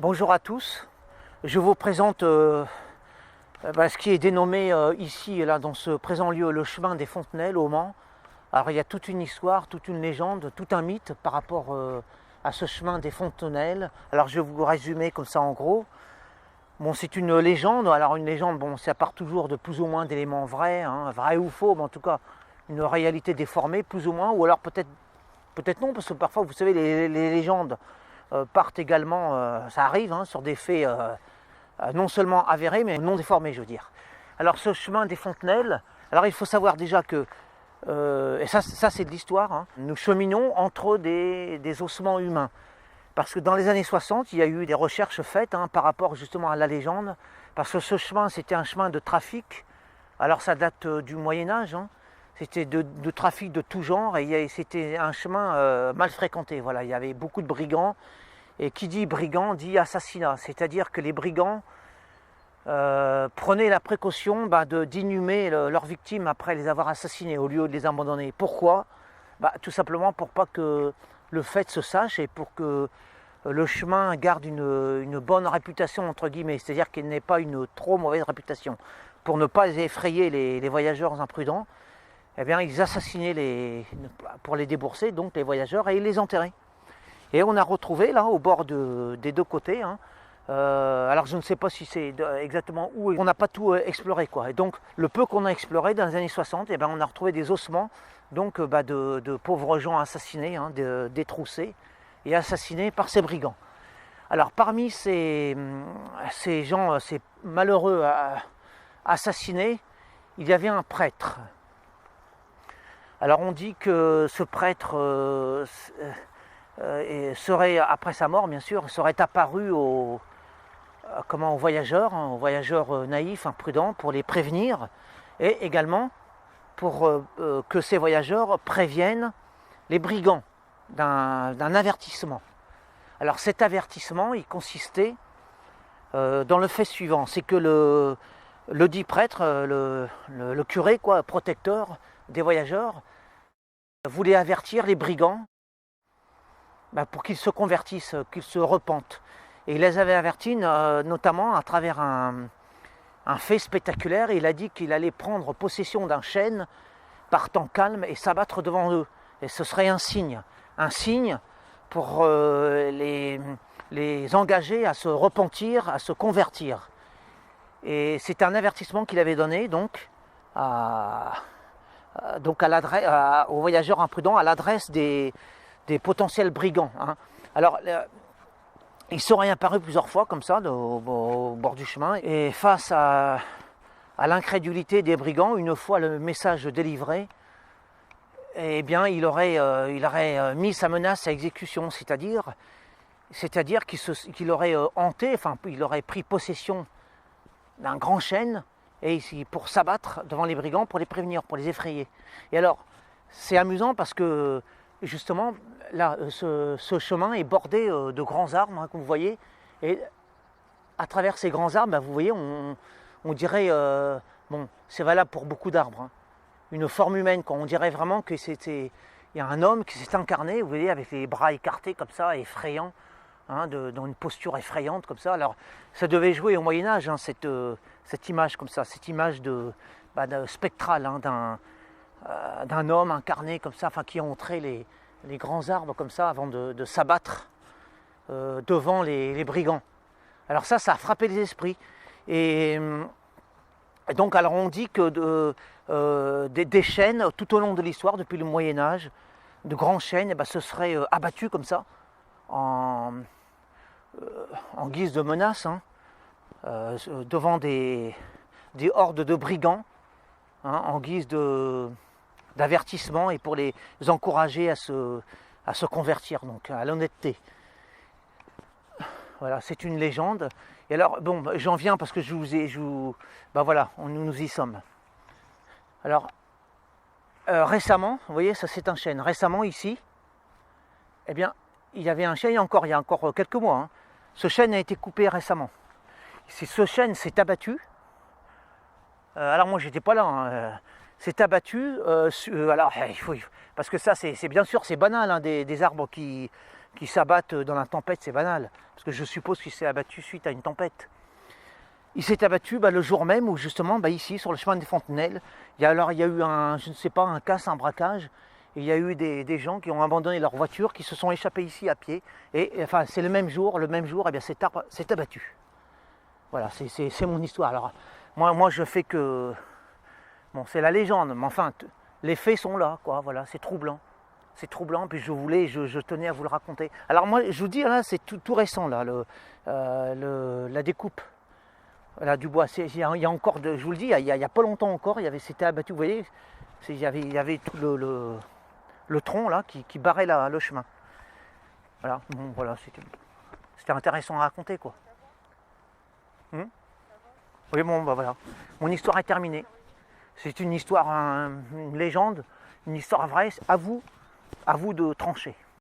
Bonjour à tous, je vous présente ce qui est dénommé ici, là, dans ce présent lieu, le chemin des Fontenelles au Mans. Alors il y a toute une histoire, toute une légende, tout un mythe par rapport à ce chemin des Fontenelles. Alors je vais vous résumer comme ça en gros. Bon, c'est une légende, alors une légende, bon, ça part toujours de plus ou moins d'éléments vrais, hein, vrais ou faux, mais en tout cas une réalité déformée, plus ou moins, ou alors peut-être non, parce que parfois, vous savez, les légendes partent également, ça arrive, hein, sur des faits non seulement avérés, mais non déformés, je veux dire. Alors ce chemin des Fontenelles, alors il faut savoir déjà que, et ça c'est de l'histoire, hein, nous cheminons entre des ossements humains. Parce que dans les années 60, il y a eu des recherches faites par rapport justement à la légende, parce que ce chemin, c'était un chemin de trafic. Alors ça date du Moyen-Âge, hein. C'était de trafic de tout genre, et c'était un chemin mal fréquenté. Voilà, il y avait beaucoup de brigands, et qui dit brigand dit assassinat, c'est-à-dire que les brigands prenaient la précaution d'inhumer leurs victimes après les avoir assassinées, au lieu de les abandonner. Pourquoi? Tout simplement pour pas que le fait se sache, et pour que le chemin garde une bonne réputation, entre guillemets, c'est-à-dire qu'il n'ait pas une trop mauvaise réputation. Pour ne pas effrayer les voyageurs imprudents, eh bien, ils assassinaient pour les débourser, donc les voyageurs, et ils les enterraient. Et on a retrouvé là, au bord des deux côtés, hein, alors je ne sais pas si c'est exactement où, on n'a pas tout exploré, quoi. Et donc le peu qu'on a exploré dans les années 60, eh bien, on a retrouvé des ossements donc, de pauvres gens assassinés, hein, détroussés et assassinés par ces brigands. Alors parmi ces gens, ces malheureux assassinés, il y avait un prêtre. Alors on dit que ce prêtre serait, après sa mort bien sûr, serait apparu aux voyageurs naïfs, imprudents, pour les prévenir, et également pour que ces voyageurs préviennent les brigands d'un avertissement. Alors cet avertissement, il consistait dans le fait suivant, c'est que le dit prêtre, le curé, quoi, protecteur des voyageurs, voulait avertir les brigands pour qu'ils se convertissent, qu'ils se repentent. Et il les avait avertis notamment à travers un fait spectaculaire. Il a dit qu'il allait prendre possession d'un chêne par temps calme et s'abattre devant eux. Et ce serait un signe pour les engager à se repentir, à se convertir. Et c'est un avertissement qu'il avait donné donc aux voyageurs imprudents, à l'adresse des potentiels brigands, hein. Alors, il serait apparu plusieurs fois comme ça au bord du chemin, et face à l'incrédulité des brigands, une fois le message délivré, eh bien il aurait mis sa menace à exécution, c'est-à-dire qu'il aurait hanté, enfin il aurait pris possession d'un grand chêne, et pour s'abattre devant les brigands, pour les prévenir, pour les effrayer. Et alors c'est amusant parce que justement là, ce chemin est bordé de grands arbres, hein, comme vous voyez, et à travers ces grands arbres, vous voyez, on dirait, bon, c'est valable pour beaucoup d'arbres, hein, une forme humaine, quoi. On dirait vraiment que il y a un homme qui s'est incarné, vous voyez, avec les bras écartés comme ça, effrayant, hein, dans une posture effrayante comme ça. Alors ça devait jouer au Moyen-Âge, hein, cette image comme ça, cette image de spectrale, hein, d'un homme incarné comme ça, enfin qui entrait les grands arbres comme ça avant de s'abattre devant les brigands. Alors ça a frappé les esprits. Et donc alors on dit que des chênes tout au long de l'histoire, depuis le Moyen-Âge, de grands chênes se seraient abattus comme ça, en guise de menace, hein, devant des hordes de brigands, hein, en guise d'avertissement, et pour les encourager à se convertir, donc à l'honnêteté. Voilà, c'est une légende. Et alors, bon, j'en viens parce que voilà, nous y sommes. Alors, récemment, vous voyez, ça c'est un chêne. Récemment, ici, eh bien, il y avait un chêne, il y a encore quelques mois, hein. Ce chêne a été coupé récemment. Ce chêne s'est abattu. Alors moi, j'étais pas là, hein. C'est abattu. Alors, parce que ça, c'est bien sûr, c'est banal, hein, des arbres qui qui s'abattent dans la tempête, c'est banal. Parce que je suppose qu'il s'est abattu suite à une tempête. Il s'est abattu le jour même où justement, ici, sur le chemin des Fontenelles, il y a eu je ne sais pas, un casse, un braquage. Et il y a eu des gens qui ont abandonné leur voiture, qui se sont échappés ici à pied. Et enfin, c'est le même jour, eh bien, cet arbre s'est abattu. Voilà, c'est mon histoire. Alors, moi, je fais que... Bon, c'est la légende, mais enfin, les faits sont là, quoi. Voilà, c'est troublant. C'est troublant, puis je tenais à vous le raconter. Alors moi, je vous dis, là, c'est tout récent, là, la découpe. Voilà, du bois. Il y a encore, je vous le dis, il y a pas longtemps encore, c'était abattu, vous voyez, il y avait tout le tronc là qui barrait le chemin. Voilà, bon, voilà, c'était intéressant à raconter, quoi. Oui, bon, voilà. Mon histoire est terminée. C'est une histoire, une légende, une histoire vraie. À vous de trancher.